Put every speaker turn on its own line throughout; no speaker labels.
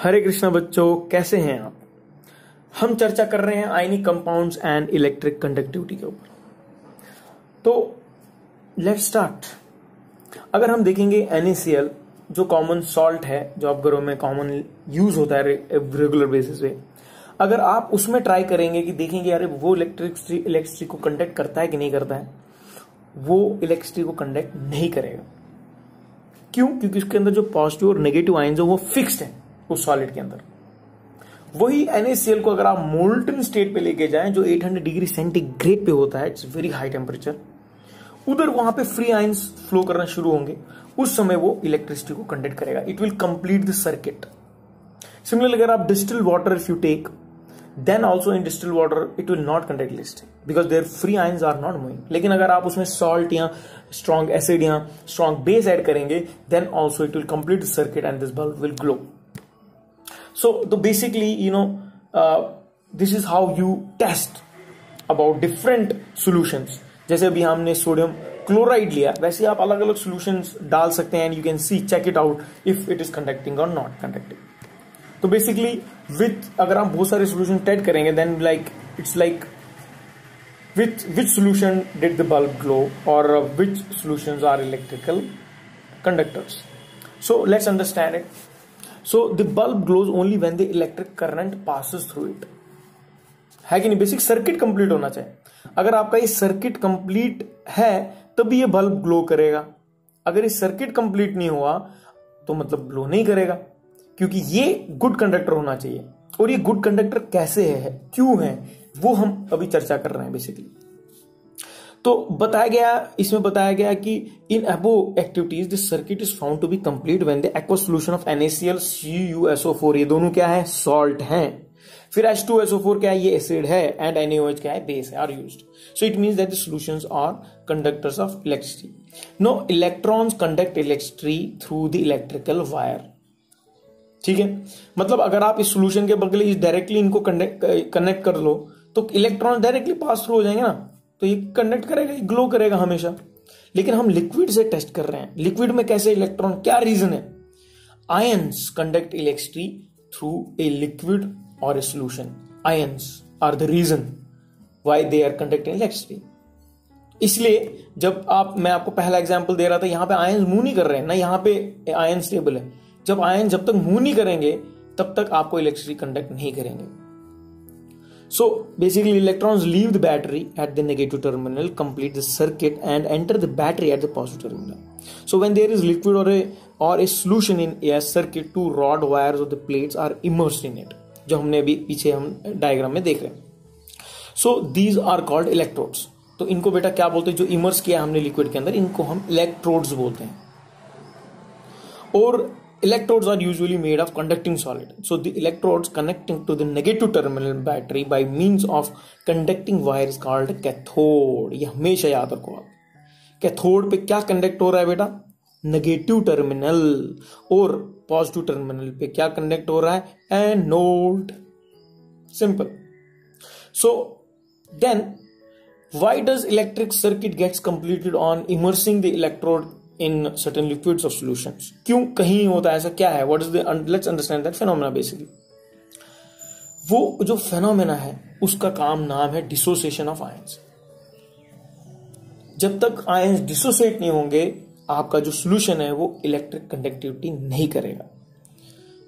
हरे कृष्णा बच्चों, कैसे हैं आप। हम चर्चा कर रहे हैं ionic compounds and electric conductivity के ऊपर। तो लेट्स स्टार्ट। अगर हम देखेंगे NaCl जो कॉमन सॉल्ट है, जो आप घरों में कॉमन यूज होता है रेगुलर बेसिस पे, अगर आप उसमें ट्राई करेंगे कि देखेंगे यार वो इलेक्ट्रिसिटी को कंडक्ट करता है कि नहीं करता है, वो इलेक्ट्रिसिटी को कंडक्ट नहीं करेगा। क्यों? क्योंकि उसके अंदर जो पॉजिटिव और नेगेटिव आयंस है वो फिक्स्ड है उस सॉलिड के अंदर। वही NaCl को अगर आप मोल्टन स्टेट पे लेके जाएं जो 800 डिग्री सेंटीग्रेड पे होता है, इट्स वेरी हाई टेम्परेचर, उधर वहां पे फ्री आयंस फ्लो करना शुरू होंगे, उस समय वो इलेक्ट्रिसिटी को कंडक्ट करेगा। It will complete the circuit. Similarly अगर आप distil water if you take, then also in distilled water it will not conduct electricity because their free ions are not moving. लेकिन अगर आप उसमें salt या strong acid या strong base add करेंगे, then also it will complete the circuit and this bulb will glow. So basically this is how you test about different solutions. जैसे अभी हमने सोडियम क्लोराइड लिया, वैसे आप अलग अलग solutions डाल सकते हैं and you can see, check it out if it is conducting or not conducting. तो बेसिकली विथ अगर हम बहुत सारे सोल्यूशन टेस्ट करेंगे, then it's like which solution did the bulb glow और which solutions are electrical conductors. So let's understand it. So the bulb glows only when the electric current passes through it, है कि नहीं. Basic circuit complete होना चाहिए. अगर आपका ये circuit complete है तभी ये बल्ब ग्लो करेगा. अगर ये सर्किट कंप्लीट नहीं हुआ तो मतलब ग्लो नहीं करेगा, क्योंकि ये गुड कंडक्टर होना चाहिए. और ये गुड कंडक्टर कैसे है, क्यों है, वो हम अभी चर्चा कर रहे हैं बेसिकली. तो इसमें बताया गया कि in above activities this circuit is found to be complete when the aqueous solution of NaCl CuSO4, ये दोनों क्या है, सॉल्ट हैं. फिर H2SO4 क्या है, ये एसिड है, एंड NaOH क्या है, बेस है, are used. So it means that the solutions are conductors of electricity. No electrons conduct electricity through the electrical wire. ठीक है, मतलब अगर आप इस सॉल्यूशन के बगल डायरेक्टली इनको कनेक्ट कर लो तो इलेक्ट्रॉन डायरेक्टली पास थ्रू हो जाएंगे ना, तो ये कंडक्ट करेगा, ग्लो करेगा हमेशा. लेकिन हम लिक्विड से टेस्ट कर रहे हैं. लिक्विड में कैसे इलेक्ट्रॉन, क्या रीजन है. Ions conduct electricity through a liquid or a solution. Ions are the reason why they are conducting electricity. इसलिए जब मैं आपको पहला एग्जांपल दे रहा था, यहां पे आयंस मूव नहीं कर रहे हैं ना, यहां पे आयन स्टेबल है. जब आयन जब तक मूव नहीं करेंगे तब तक आपको इलेक्ट्रिसिटी कंडक्ट नहीं करेंगे. So basically electrons leave the battery at the negative terminal, complete the circuit and enter the battery at the positive terminal. So when there is liquid or a solution in a circuit, two rod wires or the plates are immersed in it, जो हमने अभी पीछे हम diagram में देख रहे हैं. So these are called electrodes. तो इनको बेटा क्या बोलते हैं, जो इमर्स किया हमने लिक्विड के अंदर, इनको हम इलेक्ट्रोड्स बोलते हैं. और electrodes are usually made of conducting solid. So the electrodes connecting to the negative terminal battery by means of conducting wire is called cathode. ये हमेशा याद रखो आप. कैथोड पे क्या कंडक्ट हो रहा है बेटा, नेगेटिव टर्मिनल. और पॉजिटिव टर्मिनल पे क्या कंडक्ट हो रहा है, anode. Simple. So then why does electric circuit gets completed on immersing the electrode in certain liquids of solutions? क्यों कहीं होता है ऐसा, क्या है, what is the, let's understand that phenomena basically. वो जो phenomena है उसका नाम है dissociation of ions. जब तक ions dissociate नहीं होंगे, आपका जो solution है वो electric conductivity नहीं करेगा.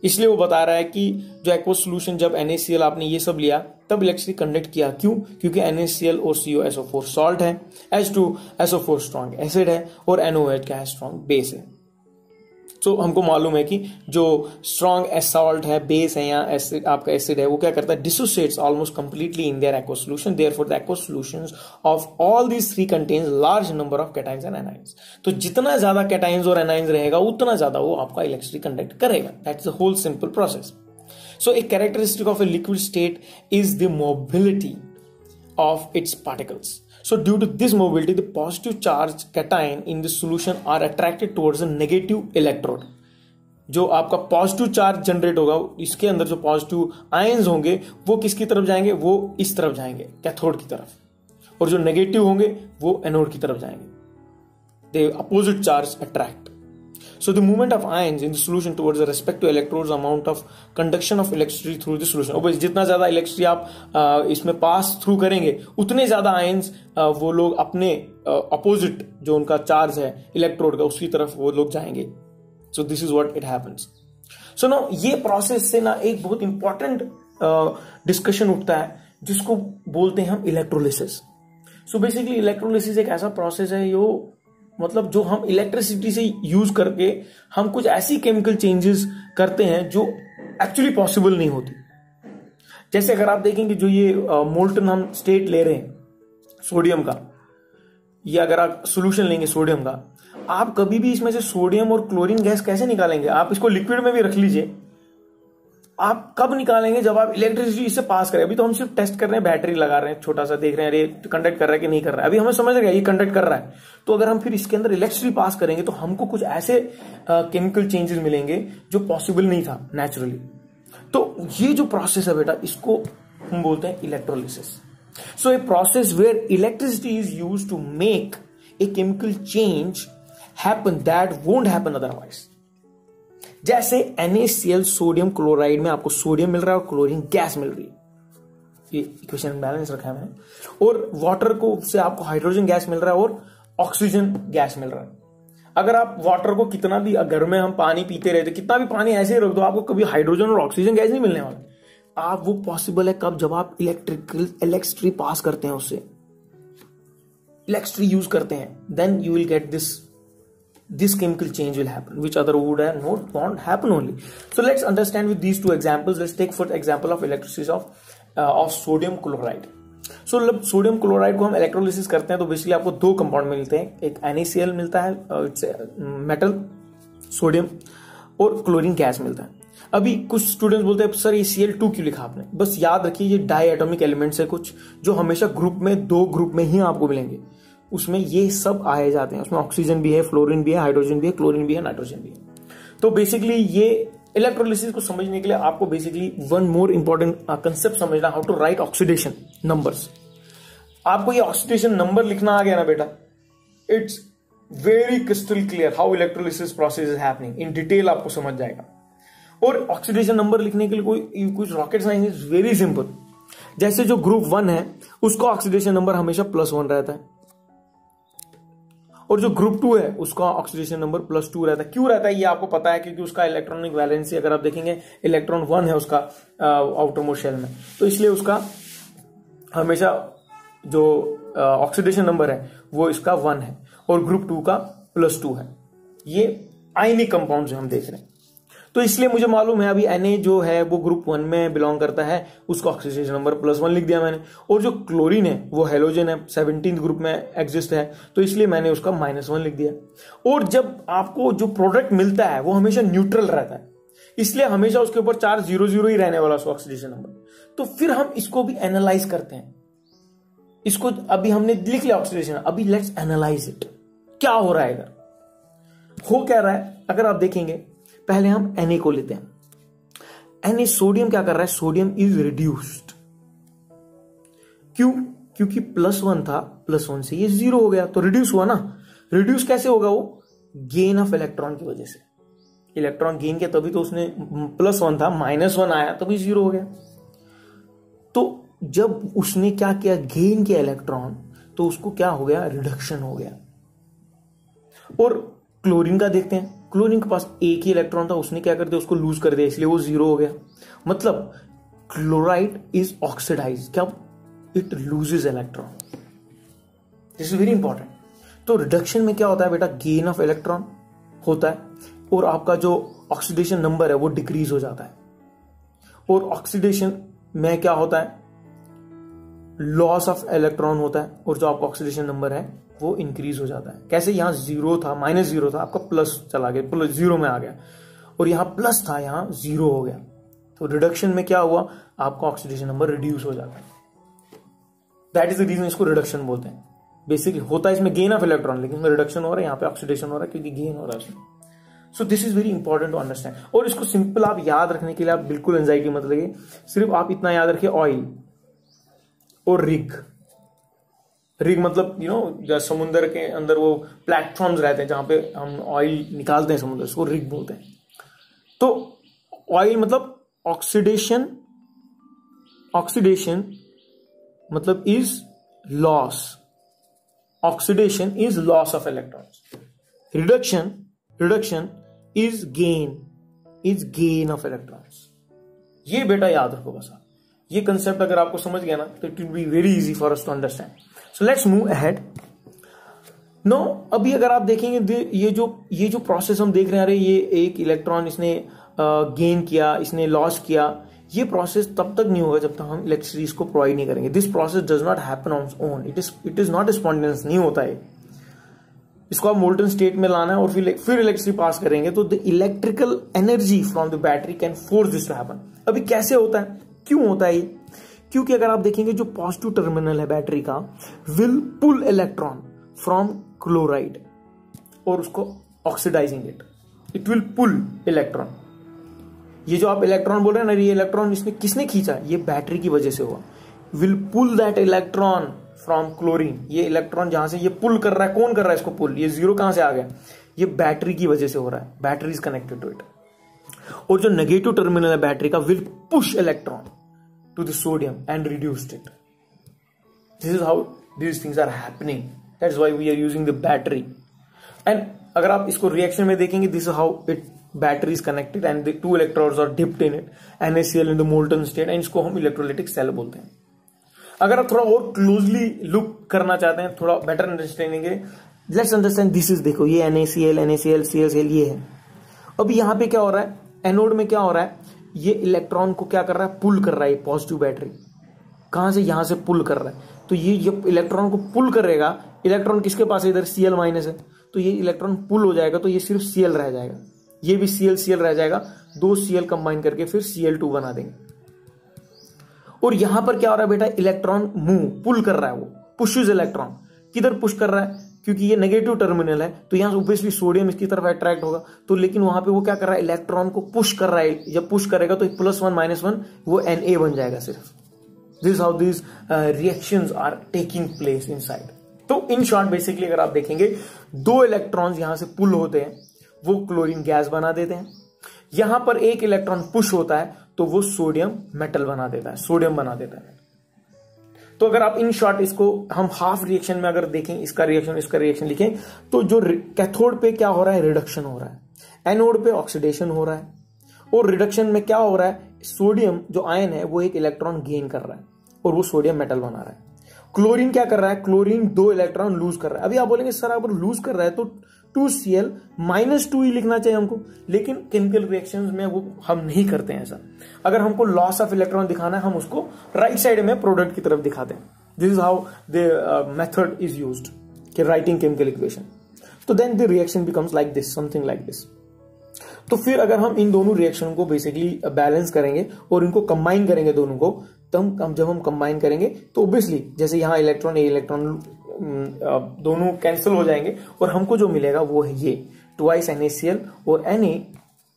इसलिए वो बता रहा है कि जो एक्वस सॉल्यूशन, जब NaCl आपने ये सब लिया तब इलेक्ट्रिसिटी कंडक्ट किया. क्यों? क्योंकि NaCl और CuSO4 सॉल्ट है, H2SO4 स्ट्रॉन्ग एसिड है, और NaOH क्या है, स्ट्रॉन्ग बेस है. तो हमको मालूम है कि जो स्ट्रॉन्ग सॉल्ट है, बेस है, या एसिड आपका एसिड है, वो क्या करता है, dissociates almost completely in their aqueous solution. Therefore the aqueous solutions of all these three contains large number of cations and anions. तो जितना ज्यादा कैटायंस और एनायंस रहेगा उतना ज्यादा वो आपका इलेक्ट्रिसिटी कंडक्ट करेगा. That's the whole simple process. So a characteristic of a liquid state is the mobility of its particles. So due to this mobility, the positive charge cation in the solution are attracted towards the negative electrode. जो आपका positive charge generate होगा, इसके अंदर जो positive ions होंगे वो किसकी तरफ जाएंगे, वो इस तरफ जाएंगे, कैथोड की तरफ. और जो नेगेटिव होंगे वो एनोड की तरफ जाएंगे. They opposite charge attract. So the movement of ions in the solution towards the respective electrodes, amount of conduction of electricity through the solution. और जितना ज्यादा इलेक्ट्रिसिटी आप इसमें पास थ्रू करेंगे उतने ज्यादा आयंस वो लोग अपने अपोजिट जो उनका चार्ज है इलेक्ट्रोड का उसकी तरफ वो लोग जाएंगे. So this is what it happens. So no ये प्रोसेस से ना एक बहुत इंपॉर्टेंट डिस्कशन उठता है जिसको बोलते हैं हम इलेक्ट्रोलिसिस. सो बेसिकली इलेक्ट्रोलिसिस एक ऐसा प्रोसेस है जो हम इलेक्ट्रिसिटी से यूज करके हम कुछ ऐसी केमिकल चेंजेस करते हैं जो एक्चुअली पॉसिबल नहीं होती. जैसे अगर आप देखेंगे जो ये मोल्टन हम स्टेट ले रहे हैं सोडियम का, या अगर आप सोल्यूशन लेंगे सोडियम का, आप कभी भी इसमें से सोडियम और क्लोरीन गैस कैसे निकालेंगे? आप इसको लिक्विड में भी रख लीजिए, आप कब निकालेंगे? जब आप इलेक्ट्रिसिटी इससे पास करें. अभी तो हम सिर्फ टेस्ट कर रहे हैं, बैटरी लगा रहे हैं, छोटा सा देख रहे हैं अरे कंडक्ट कर रहा है कि नहीं कर रहा है. अभी हमें समझ रहा है ये कंडक्ट कर रहा है, तो अगर हम फिर इसके अंदर इलेक्ट्रिसिटी पास करेंगे तो हमको कुछ ऐसे केमिकल चेंजेस मिलेंगे जो पॉसिबल नहीं था नेचुरली. तो ये जो प्रोसेस है बेटा इसको हम बोलते हैं electrolysis. So a process where electricity is used to make a chemical change happen that won't happen otherwise. जैसे NaCl सोडियम क्लोराइड में आपको सोडियम मिल रहा है और क्लोरीन गैस मिल रही है, ये इक्वेशन बैलेंस रखा है मैंने. और वाटर को से आपको हाइड्रोजन गैस मिल रहा है और ऑक्सीजन गैस मिल रहा है. अगर आप वाटर को कितना भी, घर में हम पानी पीते रहते, कितना भी पानी ऐसे ही रख दो, आपको कभी हाइड्रोजन और ऑक्सीजन गैस नहीं मिलने वाला. आप वो पॉसिबल है कब? जब आप इलेक्ट्रिसिटी पास करते हैं, उससे इलेक्ट्रिसिटी यूज करते हैं, then you will get this chemical change will happen which other would have not won't happen only. So let's understand with these two examples. Let's take for example of electrolysis of sodium chloride. So sodium chloride को हम electrolysis करते हैं तो basically आपको दो compound मिलते हैं. एक NaCl मिलता है, इट्स मेटल सोडियम, और क्लोरीन गैस मिलता है. अभी कुछ स्टूडेंट्स बोलते हैं सर ये Cl2 क्यों लिखा आपने? बस याद रखिए ये डाई एटॉमिक एलिमेंट्स है कुछ, जो हमेशा ग्रुप में, दो ग्रुप में ही आपको मिलेंगे. उसमें ये सब आए जाते हैं, उसमें ऑक्सीजन भी है, फ्लोरीन भी है, हाइड्रोजन भी है, क्लोरीन भी है, नाइट्रोजन भी है. तो बेसिकली ये इलेक्ट्रोलिसिस को समझने के लिए आपको basically one more important concept समझना, how to write oxidation numbers. आपको ये ऑक्सीडेशन नंबर लिखना आ गया ना बेटा, it's very crystal clear how electrolysis process is happening. In detail आपको समझ जाएगा. और ऑक्सीडेशन नंबर लिखने के लिए कोई कुछ rocket science is very simple. जैसे जो ग्रुप 1 है उसका ऑक्सीडेशन नंबर हमेशा +1 रहता है, और जो ग्रुप 2 है उसका ऑक्सीडेशन नंबर +2 रहता है. क्यों रहता है ये आपको पता है, क्योंकि उसका इलेक्ट्रॉनिक वैलेंसी अगर आप देखेंगे इलेक्ट्रॉन 1 है उसका आउटर मोस्ट शेल में, तो इसलिए उसका हमेशा जो ऑक्सीडेशन नंबर है वो इसका 1 है, और ग्रुप 2 का +2 है. ये आयनिक कंपाउंड हम देख रहे हैं. तो इसलिए मुझे मालूम है अभी Na जो है वो ग्रुप 1 में बिलोंग करता है, उसका ऑक्सीडेशन नंबर +1 लिख दिया मैंने. और जो क्लोरीन है वो हेलोजन है, 17th ग्रुप में एग्जिस्ट है, तो इसलिए मैंने उसका -1 लिख दिया. और जब आपको जो प्रोडक्ट मिलता है वो हमेशा न्यूट्रल रहता है, इसलिए हमेशा उसके ऊपर चार्ज 0 ही रहने वाला उसका ऑक्सीडेशन नंबर. तो फिर हम इसको भी एनालाइज करते हैं. इसको अभी हमने लिख लिया ऑक्सीडेशन, अभी लेट्स एनालाइज इट. क्या हो रहा है इधर, हो क्या रहा है? अगर आप देखेंगे पहले हम Na को लेते हैं. Na सोडियम क्या कर रहा है? Sodium is reduced. क्यों? क्योंकि +1 था, +1 से ये 0 हो गया तो रिड्यूस हुआ ना. रिड्यूस कैसे होगा? वो गेन ऑफ इलेक्ट्रॉन की वजह से. इलेक्ट्रॉन गेन किया तभी तो उसने +1 था, -1 आया तभी 0 हो गया. तो जब उसने क्या किया, गेन किया इलेक्ट्रॉन, तो उसको क्या हो गया? रिडक्शन हो गया. और क्लोरीन का देखते हैं, क्लोरीन के पास एक ही इलेक्ट्रॉन था, उसने क्या कर दिया? उसको लूज कर दिया, इसलिए वो 0 हो गया. मतलब क्लोराइड इज ऑक्सीडाइज. क्या? It loses electron. This is very important. तो रिडक्शन में क्या होता है बेटा? गेन ऑफ इलेक्ट्रॉन होता है, और आपका जो ऑक्सीडेशन नंबर है वो डिक्रीज हो जाता है. और ऑक्सीडेशन में क्या होता है? लॉस ऑफ इलेक्ट्रॉन होता है, और जो आपका ऑक्सीडेशन नंबर है वो इंक्रीज हो जाता है. कैसे? यहां 0 था, -0 था, आपका प्लस चला गया, +0 में आ गया, और यहां प्लस था, यहां 0 हो गया. तो रिडक्शन में क्या हुआ? आपका ऑक्सीडेशन नंबर रिड्यूस हो जाता है. दैट इज द रीजन इसको रिडक्शन बोलते हैं. बेसिकली होता है इसमें गेन ऑफ इलेक्ट्रॉन, लेकिन रिडक्शन हो रहा है, यहाँ पे ऑक्सीडेशन हो रहा है क्योंकि गेन हो रहा है इसमें. So this is very important to understand. और इसको सिंपल आप याद रखने के लिए आप बिल्कुल एंजाइटी मत लगे, सिर्फ आप इतना याद रखिए, ऑयल और रिग, रिग मतलब समुद्र के अंदर वो प्लेटफॉर्म्स रहते हैं जहां पे हम ऑयल निकालते हैं समुद्र से, उसको रिग बोलते हैं। तो ऑयल मतलब ऑक्सीडेशन मतलब is loss, oxidation is loss of electrons, reduction is gain of electrons. ये बेटा याद रखो बस आप, ये कंसेप्ट अगर आपको समझ गया ना तो it will be very easy for us to understand. So let's move ahead. No अभी अगर आप देखेंगे ये जो प्रोसेस हम देख रहे हैं, अरे ये एक इलेक्ट्रॉन इसने गेन किया, इसने लॉस किया, ये प्रोसेस तब तक नहीं होगा जब तक हम इलेक्ट्रिसिटी इसको प्रोवाइड नहीं करेंगे। This process does not happen on own, it is not spontaneous, नहीं होता है। इसको आप मोल्टन स्टेट में लाना है और फिर इलेक्ट्रिसिटी पास करेंगे तो the electrical energy from the battery can force this to happen. अभी कैसे होता है, क्यों होता है ये? क्योंकि अगर आप देखेंगे जो पॉजिटिव टर्मिनल है बैटरी का will pull electron from chloride और उसको oxidising it will pull electron. ये जो आप इलेक्ट्रॉन बोल रहे हैं ना, ये इलेक्ट्रॉन इसने किसने खींचा? ये बैटरी की वजह से हुआ। Will pull that electron from chlorine. ये इलेक्ट्रॉन जहां से ये पुल कर रहा है, कौन कर रहा है इसको पुल? ये जीरो कहां से आ गया? ये बैटरी की वजह से हो रहा है, battery is connected to it. और जो नेगेटिव टर्मिनल है बैटरी का will push electron to the sodium and reduced it. This is how these things are happening, that's why we are using the battery. And अगर आप इसको reaction में देखेंगे, this is how it battery is connected and the two electrodes are dipped in it, NaCl in the molten state, and इसको हम electrolytic cell बोलते हैं। अगर आप थोड़ा और क्लोजली लुक करना चाहते हैं, थोड़ा बेटर अंडरस्टैंडिंग है, लेट्स अंडरस्टैंड दिस इज, देखो ये NaCl Cl ये है। अब यहाँ पे क्या हो रहा है, एनोड में क्या हो रहा है, ये इलेक्ट्रॉन को क्या कर रहा है, पुल कर रहा है। पॉजिटिव बैटरी कहां से, यहां से पुल कर रहा है। तो ये इलेक्ट्रॉन को पुल करेगा, इलेक्ट्रॉन किसके पास है, इधर Cl माइनस है, तो ये इलेक्ट्रॉन पुल हो जाएगा, तो ये सिर्फ Cl रह जाएगा, ये भी Cl रह जाएगा, दो Cl कंबाइन करके फिर Cl2 बना देंगे। और यहां पर क्या हो रहा है बेटा, इलेक्ट्रॉन मूव पुल कर रहा है, वो पुशेस इलेक्ट्रॉन। किधर पुश कर रहा है, क्योंकि ये नेगेटिव टर्मिनल है तो यहां से ऑब्वियसली सोडियम इसकी तरफ अट्रैक्ट होगा, तो लेकिन वहां पे वो क्या कर रहा है, इलेक्ट्रॉन को पुश कर रहा है। जब पुश करेगा तो +1 -1 वो Na बन जाएगा सिर्फ। This is how this reactions are taking place inside. तो इन शॉर्ट बेसिकली अगर आप देखेंगे, दो इलेक्ट्रॉन्स यहां से पुल होते हैं, वो क्लोरीन गैस बना देते हैं। यहां पर एक इलेक्ट्रॉन पुश होता है तो वो सोडियम मेटल बना देता है, सोडियम बना देता है। तो अगर आप इन शॉर्ट इसको हम हाफ रिएक्शन में अगर देखें, इसका रिएक्शन लिखें, तो जो कैथोड पे क्या हो रहा है, रिडक्शन हो रहा है, एनोड पे ऑक्सीडेशन हो रहा है। और रिडक्शन में क्या हो रहा है, सोडियम जो आयन है वो एक इलेक्ट्रॉन गेन कर रहा है और वो सोडियम मेटल बना रहा है। क्लोरीन क्या कर रहा है, क्लोरीन 2 इलेक्ट्रॉन लूज कर रहा है। अभी आप बोलेंगे सर अगर लूज कर रहा है तो 2Cl -2 ही लिखना चाहिए हमको, लेकिन केमिकल रिएक्शंस में वो हम नहीं करते हैं ऐसा। अगर हमको लॉस ऑफ इलेक्ट्रॉन दिखाना है, हम उसको राइट साइड में प्रोडक्ट की तरफ दिखाते हैं। This is how the method is used कि राइटिंग केमिकल इक्वेशन। तो then the reaction becomes like this, something like this. तो फिर अगर हम इन दोनों रिएक्शन को बेसिकली बैलेंस करेंगे और इनको कंबाइन करेंगे दोनों को, तो जब हम कंबाइन करेंगे तो ऑब्वियसली जैसे यहाँ इलेक्ट्रॉन दोनों कैंसिल हो जाएंगे और हमको जो मिलेगा वो है ये 2 NaCl और Na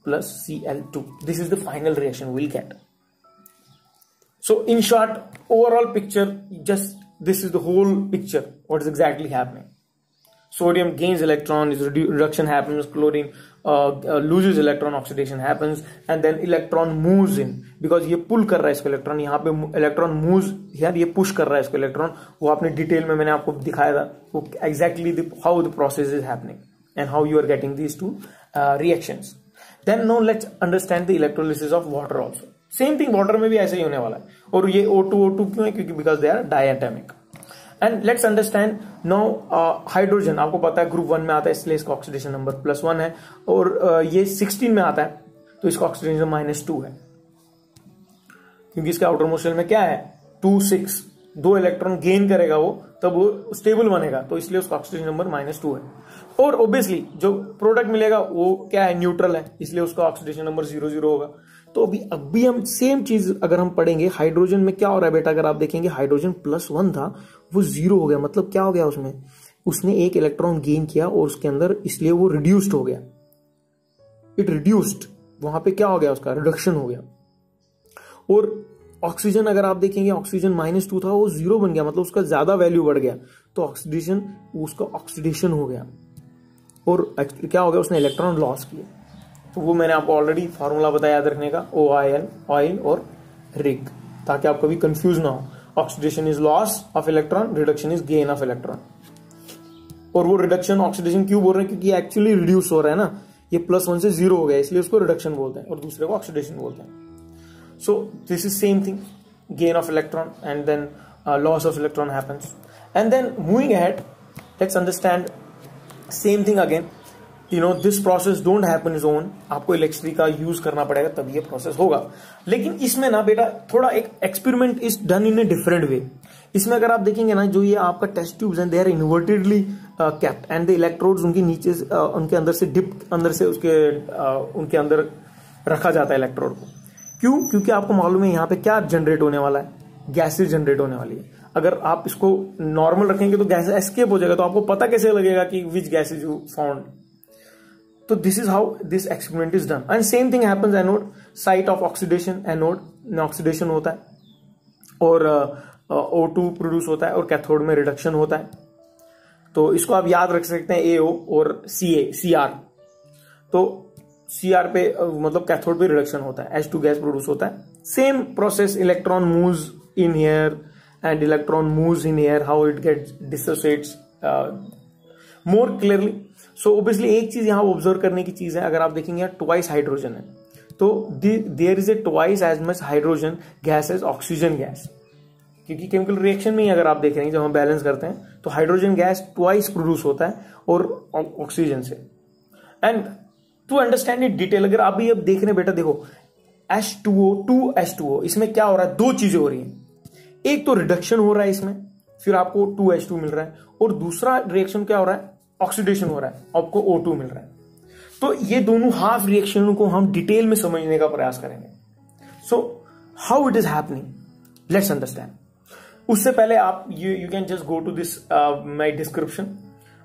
plus Cl2. This is the final reaction we'll get. So in short, overall picture, just this is the whole picture, what is exactly happening. Sodium gains electron, is reduction happens, chlorine loses electron, oxidation happens, and then electron moves in, because ये pull कर रहा है इसको electron, यहाँ पे electron moves, यार ये push कर रहा है इसको इलेक्ट्रॉन। वो आपने डिटेल में मैंने आपको दिखाया था वो exactly how the process is happening and how you are getting these two reactions. Then now let's understand the electrolysis of water also. Same thing water में भी ऐसे ही होने वाला है। और ये O2 क्यों है, क्योंकि because they are diatomic. And let's understand now hydrogen, आपको पता है ग्रुप 1 में आता है, इसलिए इसका ऑक्सीडेशन नंबर +1 है, और ये 16 में आता है तो इसका ऑक्सीडेशन -2 है, क्योंकि इसके आउटर मोस्ट शेल में क्या है 2 6, 2 इलेक्ट्रॉन गेन करेगा वो, तब वो स्टेबल बनेगा, तो इसलिए उसका ऑक्सीडेशन नंबर -2 है। और ऑब्वियसली जो प्रोडक्ट मिलेगा वो क्या है, न्यूट्रल है, इसलिए उसका ऑक्सीडेशन नंबर 0 होगा। तो अभी हम सेम चीज अगर हम पढ़ेंगे, हाइड्रोजन में क्या हो रहा है बेटा, अगर आप देखेंगे हाइड्रोजन +1 था वो 0 हो गया, मतलब क्या हो गया उसने एक इलेक्ट्रॉन गेन किया और उसके अंदर, इसलिए वो रिड्यूस्ड हो गया, इट रिड्यूस्ड, वहां पे क्या हो गया, उसका रिडक्शन हो गया। और ऑक्सीजन अगर आप देखेंगे ऑक्सीजन -2 था, वो 0 बन गया, मतलब उसका ज्यादा वैल्यू बढ़ गया, तो ऑक्सीडेशन, उसका ऑक्सीडेशन हो गया और क्या हो गया, उसने इलेक्ट्रॉन लॉस किया। तो वो मैंने आपको ऑलरेडी फॉर्मूला बताया याद रखने का, OIN, ऑयल और रिग, ताकि आप कभी कंफ्यूज ना हो। Oxidation is loss of electron, reduction is gain of electron. और वो रिडक्शन ऑक्सीडेशन क्यों बोल रहे हैं, क्योंकि एक्चुअली रिड्यूस हो रहा है ना, ये +1 से 0 हो गया, इसलिए उसको रिडक्शन बोलते हैं और दूसरे को ऑक्सीडेशन बोलते हैं। So this is same thing, gain of electron and then loss of electron happens. And then moving ahead, let's understand same thing again. You know, this process don't happen its own. आपको electricity का use करना पड़ेगा तभी ये process होगा। लेकिन इसमें ना बेटा थोड़ा एक experiment is done in a different way. इसमें अगर आप देखेंगे ना, जो ये आपका टेस्ट ट्यूब्स हैं, they are invertedly capped and the electrodes उनके नीचे उनके अंदर से डिप, अंदर से उसके उनके अंदर रखा जाता है इलेक्ट्रोड को। क्यों? क्योंकि आपको मालूम है यहाँ पे क्या जनरेट होने वाला है, गैसेज जनरेट होने वाली है। अगर आप इसको नॉर्मल रखेंगे तो गैस एस्केप हो जाएगा, तो आपको पता कैसे लगेगा कि which gas is you found. तो this is how this experiment is done. And same thing happens anode, site of oxidation, anode में ऑक्सीडेशन होता है और O2 प्रोड्यूस होता है और कैथोड में रिडक्शन होता है। तो इसको आप याद रख सकते हैं AO और CR। तो CR पे मतलब कैथोड पे रिडक्शन होता है, H2 गैस प्रोड्यूस होता है। Same process, electron moves in here and electron moves in here, how it gets dissociates more clearly. So obviously एक चीज यहां ऑब्जर्व करने की चीज है, अगर आप देखेंगे ट्वाइस हाइड्रोजन है, तो there is a twice as much hydrogen gas as oxygen gas, क्योंकि केमिकल रिएक्शन में ही अगर आप देख रहे हैं जब हम बैलेंस करते हैं तो हाइड्रोजन गैस ट्वाइस प्रोड्यूस होता है और ऑक्सीजन से। And to understand it detail, अगर आप भी अब देख रहे हैं बेटा, देखो H2O 2H2O, इसमें क्या हो रहा है, दो चीजें हो रही हैं। एक तो रिडक्शन हो रहा है इसमें, फिर आपको 2H2 मिल रहा है, और दूसरा रिएक्शन क्या हो रहा है, ऑक्सीडेशन हो रहा है, आपको O2 मिल रहा है। तो ये दोनों हाफ रिएक्शन को हम डिटेल में समझने का प्रयास करेंगे। So how it is happening, let's understand. उससे पहले आप you can just go to this my description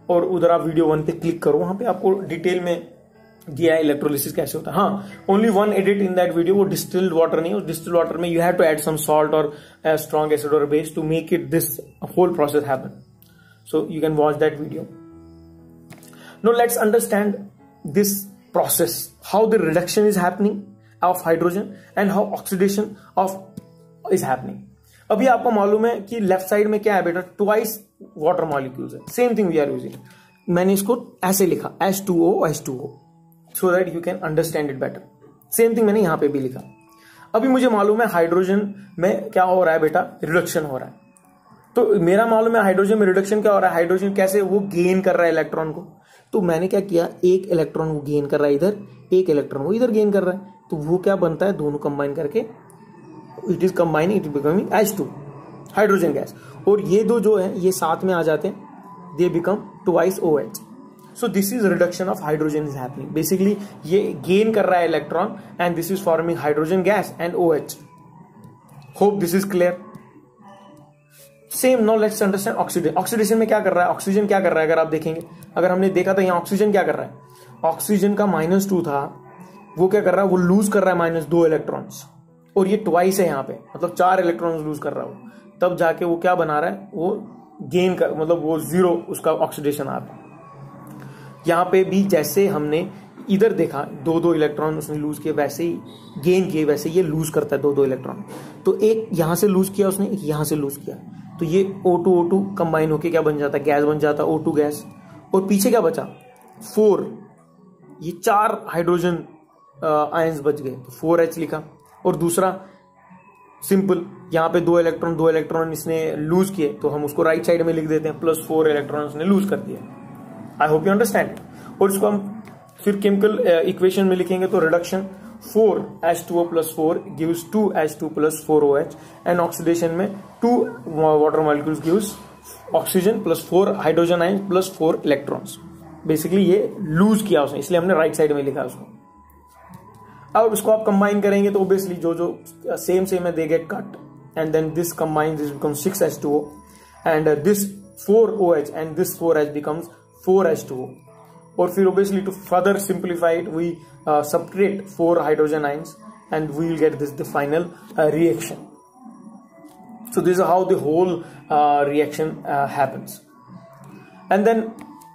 और उधर आप वीडियो 1 पे क्लिक करो, वहां पे आपको डिटेल में दिया है इलेक्ट्रोलिसिस कैसे होता है। हाँ, only one edit in that video, वो डिस्टिल्ड वाटर नहीं, उस डिस्टिल्ड वाटर में you have to add some salt और स्ट्रॉन्ग एसिड और base to make it this whole process happen. So you can watch that video. No let's understand this process, how the reduction is happening of hydrogen and how oxidation of is happening. अभी आपको मालूम है कि left side में क्या है बेटा, twice water molecules है, same thing we are using. मैंने इसको ऐसे लिखा H2O H2O so that you can understand it better। Same thing मैंने यहां पे भी लिखा। अभी मुझे मालूम है हाइड्रोजन में क्या हो रहा है बेटा, रिडक्शन हो रहा है। तो मेरा मालूम है हाइड्रोजन में रिडक्शन क्या हो रहा है, हाइड्रोजन कैसे वो गेन कर रहा है इलेक्ट्रॉन को। तो मैंने क्या किया, एक इलेक्ट्रॉन वो गेन कर रहा है इधर, एक इलेक्ट्रॉन वो इधर गेन कर रहा है, तो वो क्या बनता है, दोनों कंबाइन करके it is combining, it is becoming H2 hydrogen gas. और ये दो जो है ये साथ में आ जाते हैं, they become twice OH। So this is reduction of hydrogen is happening. Basically ये गेन कर रहा है electron and this is forming hydrogen gas and OH। Hope this is clear. Same now let's understand oxidation. Oxidation में क्या कर रहा है, oxygen क्या कर रहा है, अगर आप देखेंगे, अगर हमने देखा था यहाँ ऑक्सीजन क्या कर रहा है, ऑक्सीजन का -2 था, वो क्या कर रहा है, वो लूज कर रहा है -2 इलेक्ट्रॉन्स, और ये ट्वाइस है यहाँ पे, मतलब 4 इलेक्ट्रॉन्स लूज कर रहा है, तब जाके वो क्या बना रहा है, वो गेन कर, मतलब वो 0 उसका ऑक्सीडेशन आ रहा है। यहाँ पे भी जैसे हमने इधर देखा 2-2 इलेक्ट्रॉन उसने लूज किए, वैसे ही गेन किए, वैसे ये लूज करता है 2-2 इलेक्ट्रॉन। तो एक यहां से लूज किया उसने, एक यहां से लूज किया, तो ये O2 कंबाइन होके क्या बन जाता है, गैस बन जाता है O2 गैस। और पीछे क्या बचा, 4, ये 4 हाइड्रोजन आयंस बच गए, तो 4H लिखा। और दूसरा सिंपल, यहाँ पे 2 इलेक्ट्रॉन इसने लूज किए, तो हम उसको राइट साइड में लिख देते हैं, +4 इलेक्ट्रॉन उसने लूज कर दिया। I hope you understand. और इसको हम फिर केमिकल इक्वेशन में लिखेंगे, तो reduction 4H2O + 4 gives 2H2 + 4OH, and oxidation में 2 water molecules gives oxygen +4 hydrogen ion +4 electrons. Basically ये लूज किया उसने, इसलिए हमने राइट साइड में लिखा उसको। अब इसको आप कंबाइन करेंगे तो ऑब्वियसली जो सेम है, they get cut, and then this combines, this becomes 6H2O, and this 4OH and this 4H becomes 4H2O। और फिर obviously to further simplify it, we subtract 4 hydrogen ions and we will get this the final reaction। So this is how the whole reaction happens. And then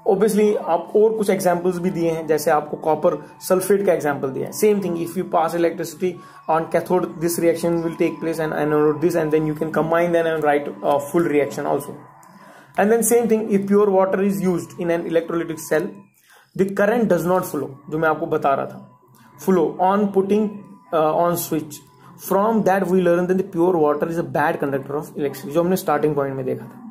obviously आप और कुछ examples भी दिए हैं, जैसे आपको copper sulfate का example दिया है. Same thing, if you pass electricity on cathode, this reaction will take place, and anode this, and then you can combine them and write a full reaction also. And then same thing, if pure water is used in an electrolytic cell, the current does not flow, जो मैं आपको बता रहा था, flow on putting on switch. From that we learn that the pure water is a bad conductor of electricity, जो हमने starting point में देखा था.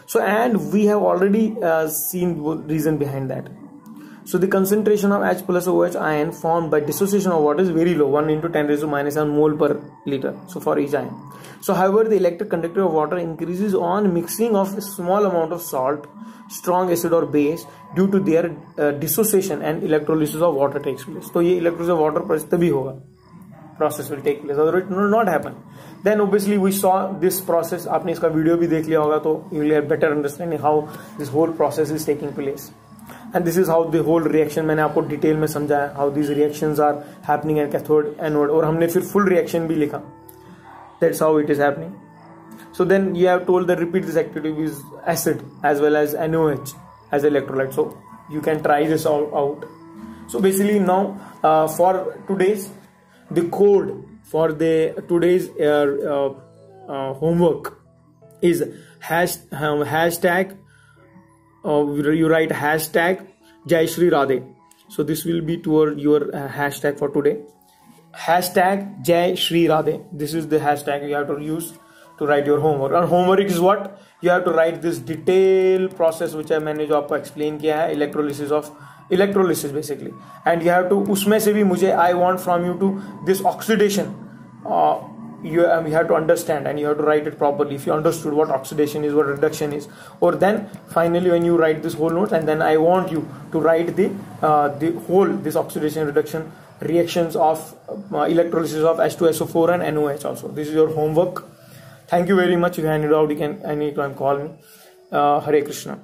So and we have already seen reason behind that. So the concentration of H plus OH ion formed by dissociation of water is very low, 1 into 10 raised to minus 7 mole per liter. So for each ion. So however, the electric conductivity of water increases on mixing of a small amount of salt, strong acid or base due to their dissociation and electrolysis of water takes place. तो ये electrolysis of water process तभी होगा, process will take place, otherwise it will not happen. Then obviously we saw this process, आपने इसका video भी देख लिया होगा, तो you will have better understanding how this whole process is taking place. And this is how the whole reaction मैंने आपको detail में समझाया, how these reactions are happening at cathode, anode, और हमने फिर full reaction भी लिखा. That's how it is happening. So then you have told that repeat this activity with acid as well as NaOH as electrolyte. So you can try this out. So basically now for today's the code for the today's homework is hashtag you write hashtag Jai Shri Radhe. So this will be toward your hashtag for today. Hashtag Jai Shri Radhe. This is the hashtag you have to use to write your homework. And homework is what? You have to write this detailed process which मैंने जो आपको explain किया है, electrolysis basically. And you have to, उसमें से भी मुझे I want from you to this oxidation. You have to understand and you have to write it properly. If you understood what oxidation is, what reduction is, or then finally when you write this whole notes, and then I want you to write the whole this oxidation reduction reactions of electrolysis of H2SO4 and NaOH also. This is your homework. Thank you very much. If you hand it out, you can anytime call me. Hare Krishna.